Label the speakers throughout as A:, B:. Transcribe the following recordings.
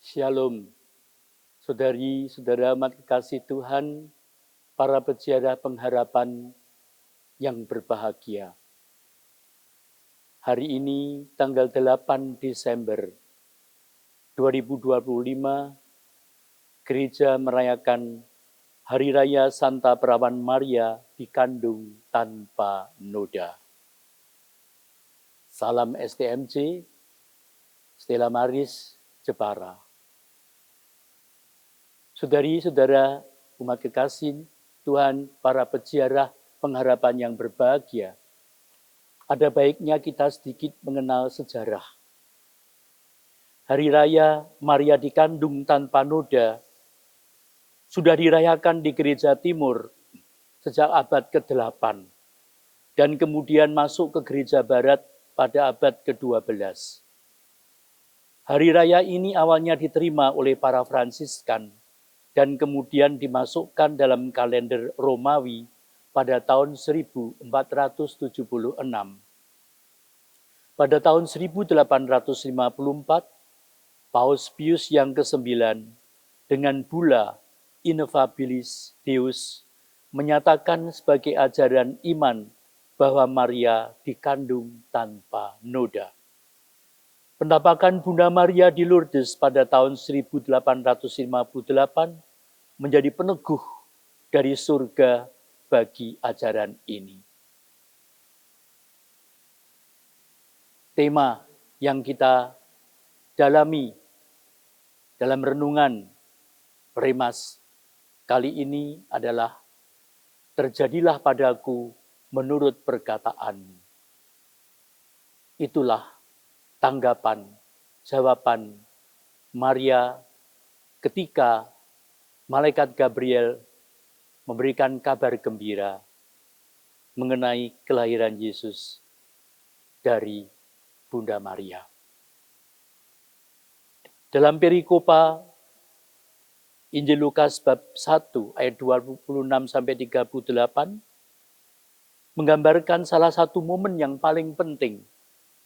A: Shalom, saudari-saudara umat kekasih Tuhan, para peziarah pengharapan yang berbahagia. Hari ini tanggal 8 Desember 2025, gereja merayakan Hari Raya Santa Perawan Maria dikandung tanpa noda. Salam STMJ, Stella Maris, Jepara. Saudari-saudara umat kekasih Tuhan, para peziarah pengharapan yang berbahagia, ada baiknya kita sedikit mengenal sejarah. Hari Raya Maria dikandung tanpa noda sudah dirayakan di Gereja Timur sejak abad ke-8 dan kemudian masuk ke Gereja Barat pada abad ke-12. Hari Raya ini awalnya diterima oleh para Fransiskan dan kemudian dimasukkan dalam kalender Romawi pada tahun 1476. Pada tahun 1854, Paus Pius yang ke-9 dengan bula Ineffabilis Deus menyatakan sebagai ajaran iman bahwa Maria dikandung tanpa noda. Penampakan Bunda Maria di Lourdes pada tahun 1858 menjadi peneguh dari surga bagi ajaran ini. Tema yang kita dalami dalam renungan Premas kali ini adalah terjadilah padaku menurut perkataanmu. Itulah tanggapan, jawaban Maria ketika Malaikat Gabriel memberikan kabar gembira mengenai kelahiran Yesus dari Bunda Maria. Dalam perikopa Injil Lukas bab 1 ayat 26-38 menggambarkan salah satu momen yang paling penting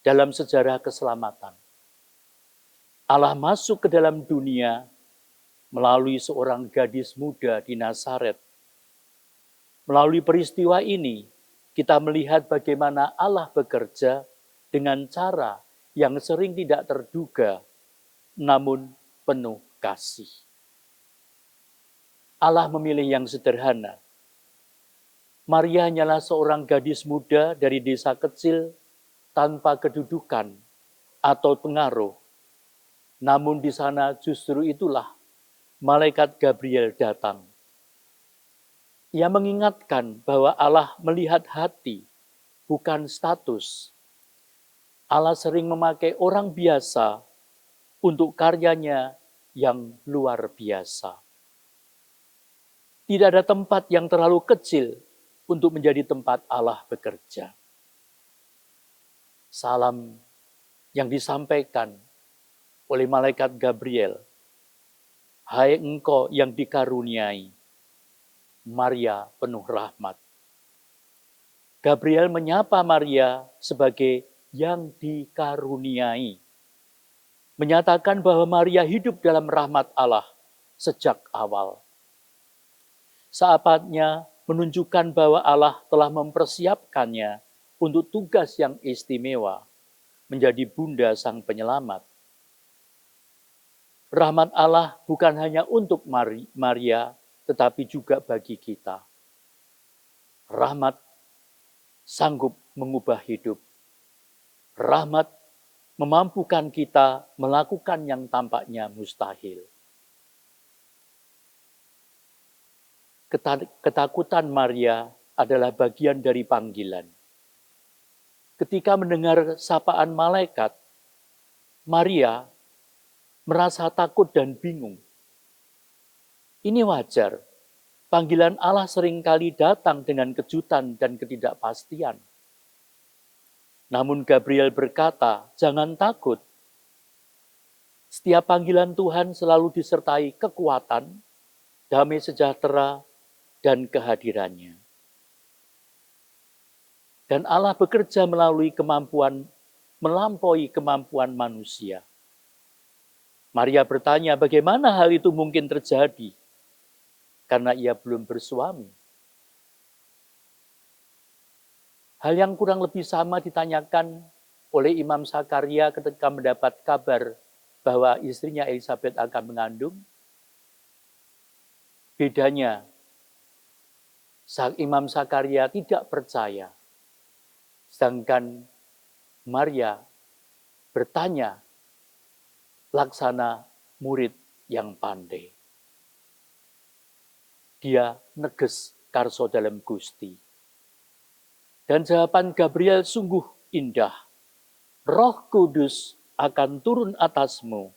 A: dalam sejarah keselamatan. Allah masuk ke dalam dunia melalui seorang gadis muda di Nazaret. Melalui peristiwa ini, kita melihat bagaimana Allah bekerja dengan cara yang sering tidak terduga, namun penuh kasih. Allah memilih yang sederhana. Maria hanyalah seorang gadis muda dari desa kecil tanpa kedudukan atau pengaruh. Namun di sana justru itulah Malaikat Gabriel datang. Ia mengingatkan bahwa Allah melihat hati, bukan status. Allah sering memakai orang biasa untuk karyanya yang luar biasa. Tidak ada tempat yang terlalu kecil untuk menjadi tempat Allah bekerja. Salam yang disampaikan oleh Malaikat Gabriel, hai engkau yang dikaruniai, Maria penuh rahmat. Gabriel menyapa Maria sebagai yang dikaruniai, menyatakan bahwa Maria hidup dalam rahmat Allah sejak awal. Saatnya menunjukkan bahwa Allah telah mempersiapkannya untuk tugas yang istimewa, menjadi bunda sang penyelamat. Rahmat Allah bukan hanya untuk Maria, tetapi juga bagi kita. Rahmat sanggup mengubah hidup. Rahmat memampukan kita melakukan yang tampaknya mustahil. Ketakutan Maria adalah bagian dari panggilan. Ketika mendengar sapaan malaikat, Maria merasa takut dan bingung. Ini wajar. Panggilan Allah seringkali datang dengan kejutan dan ketidakpastian. Namun Gabriel berkata, jangan takut. Setiap panggilan Tuhan selalu disertai kekuatan, damai sejahtera, dan kehadirannya. Dan Allah bekerja melampaui kemampuan manusia. Maria bertanya, bagaimana hal itu mungkin terjadi? Karena ia belum bersuami. Hal yang kurang lebih sama ditanyakan oleh Imam Zakaria ketika mendapat kabar bahwa istrinya Elizabeth akan mengandung. Bedanya, Imam Zakaria tidak percaya. Sedangkan Maria bertanya, laksana murid yang pandai. Dia neges karso dalam Gusti. Dan jawaban Gabriel sungguh indah. Roh Kudus akan turun atasmu.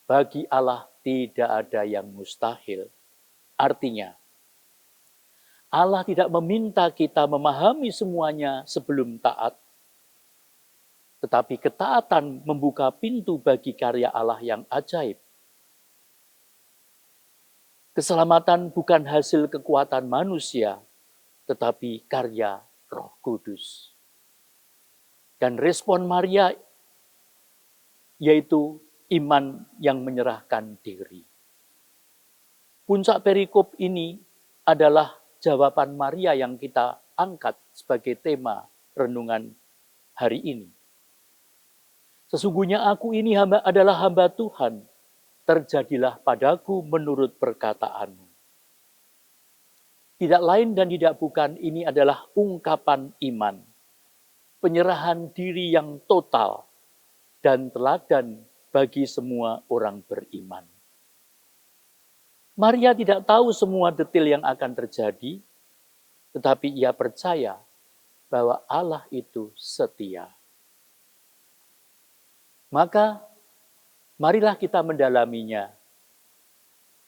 A: Bagi Allah tidak ada yang mustahil. Artinya, Allah tidak meminta kita memahami semuanya sebelum taat. Tetapi ketaatan membuka pintu bagi karya Allah yang ajaib. Keselamatan bukan hasil kekuatan manusia, tetapi karya Roh Kudus. Dan respon Maria yaitu iman yang menyerahkan diri. Puncak perikop ini adalah jawaban Maria yang kita angkat sebagai tema renungan hari ini. Sesungguhnya aku ini adalah hamba Tuhan, terjadilah padaku menurut perkataanmu. Tidak lain dan tidak bukan, ini adalah ungkapan iman, penyerahan diri yang total dan teladan bagi semua orang beriman. Maria tidak tahu semua detail yang akan terjadi, tetapi ia percaya bahwa Allah itu setia. Maka, marilah kita mendalaminya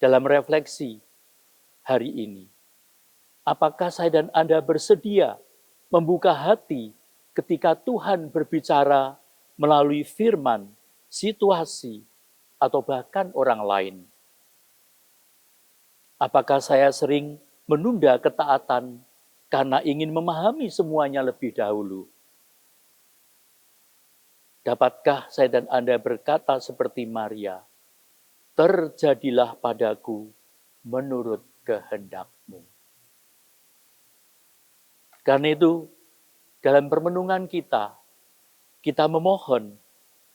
A: dalam refleksi hari ini. Apakah saya dan Anda bersedia membuka hati ketika Tuhan berbicara melalui firman, situasi, atau bahkan orang lain? Apakah saya sering menunda ketaatan karena ingin memahami semuanya lebih dahulu? Dapatkah saya dan Anda berkata seperti Maria, terjadilah padaku menurut kehendak-Mu. Karena itu, dalam permenungan kita memohon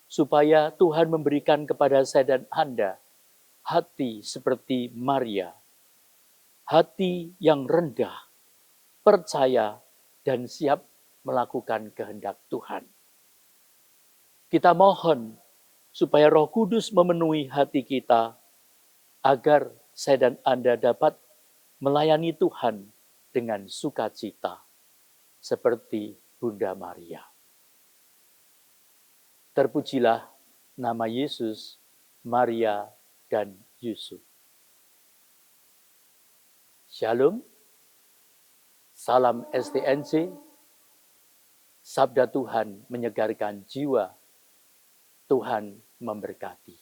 A: supaya Tuhan memberikan kepada saya dan Anda hati seperti Maria, hati yang rendah, percaya, dan siap melakukan kehendak Tuhan. Kita mohon supaya Roh Kudus memenuhi hati kita agar saya dan Anda dapat melayani Tuhan dengan sukacita seperti Bunda Maria. Terpujilah nama Yesus, Maria, dan Yusuf. Shalom, salam STNC, sabda Tuhan menyegarkan jiwa, Tuhan memberkati.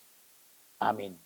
A: Amin.